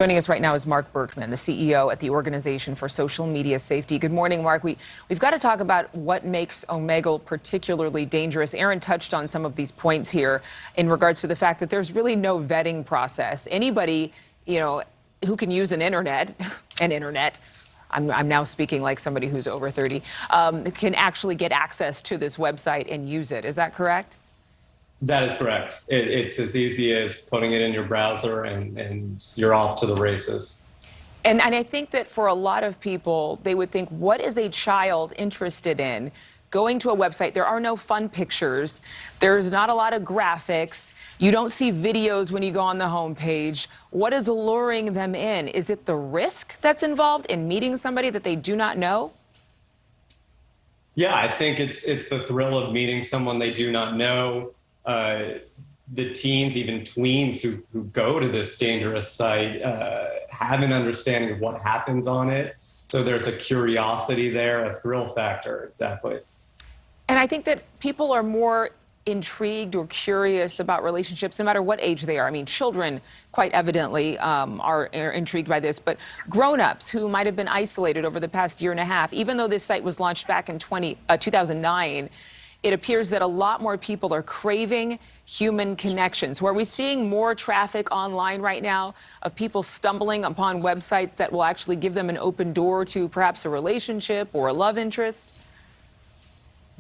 Joining us right now is Mark Berkman, the CEO at the Organization for Social Media Safety. Good morning, Mark. We've got to talk about what makes Omegle particularly dangerous. Aaron touched on some of these points here in regards to the fact that there's really no vetting process. Anybody, who can use an internet, I'm now speaking like somebody who's over 30, can actually get access to this website and use it. Is that correct? That is correct. It's as easy as putting it in your browser and you're off to the races. And I think that for a lot of people, they would think, what is a child interested in? Going to a website, there are no fun pictures. There's not a lot of graphics. You don't see videos when you go on the homepage. What is alluring them in? Is it the risk that's involved in meeting somebody that they do not know? Yeah, I think it's the thrill of meeting someone they do not know. The teens, even tweens who go to this dangerous site have an understanding of what happens on it. So there's a curiosity there, a thrill factor, exactly. And I think that people are more intrigued or curious about relationships, no matter what age they are. I mean, children, quite evidently, are intrigued by this, but grown-ups who might have been isolated over the past year and a half, even though this site was launched back in 2009, it appears that a lot more people are craving human connections. Were we seeing more traffic online right now of people stumbling upon websites that will actually give them an open door to perhaps a relationship or a love interest?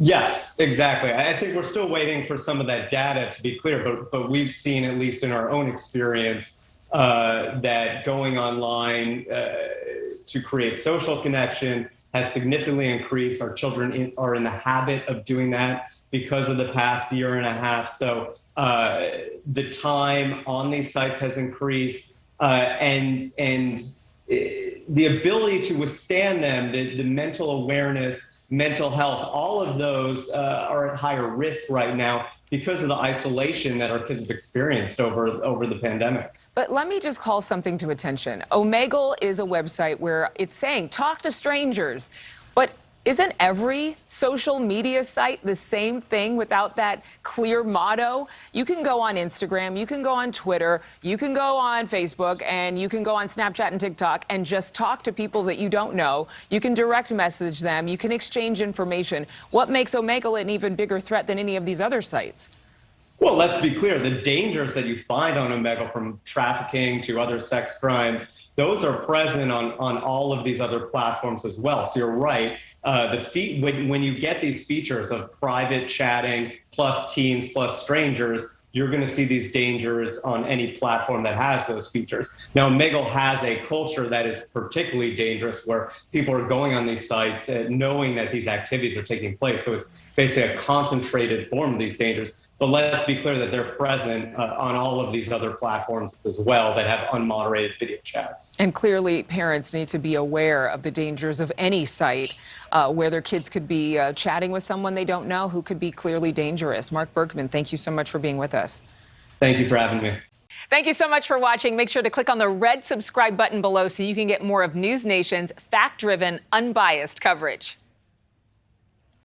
Yes, exactly. I think we're still waiting for some of that data to be clear, but we've seen, at least in our own experience, that going online to create social connection has significantly increased. Our children are in the habit of doing that because of the past year and a half. So the time on these sites has increased, and the ability to withstand them, the mental awareness, mental health, all of those are at higher risk right now because of the isolation that our kids have experienced over the pandemic. But let me just call something to attention. Omegle is a website where it's saying talk to strangers, but isn't every social media site the same thing without that clear motto? You can go on Instagram, you can go on Twitter, you can go on Facebook, and you can go on Snapchat and TikTok and just talk to people that you don't know. You can direct message them, you can exchange information. What makes Omegle an even bigger threat than any of these other sites? Well, let's be clear. The dangers that you find on Omegle, from trafficking to other sex crimes, those are present on all of these other platforms as well. So you're right. When you get these features of private chatting plus teens plus strangers, you're going to see these dangers on any platform that has those features. Now, Omegle has a culture that is particularly dangerous, where people are going on these sites knowing that these activities are taking place. So it's basically a concentrated form of these dangers. But let's be clear that they're present on all of these other platforms as well that have unmoderated video chats. And clearly, parents need to be aware of the dangers of any site where their kids could be chatting with someone they don't know who could be clearly dangerous. Mark Berkman, thank you so much for being with us. Thank you for having me. Thank you so much for watching. Make sure to click on the red subscribe button below so you can get more of NewsNation's fact-driven, unbiased coverage.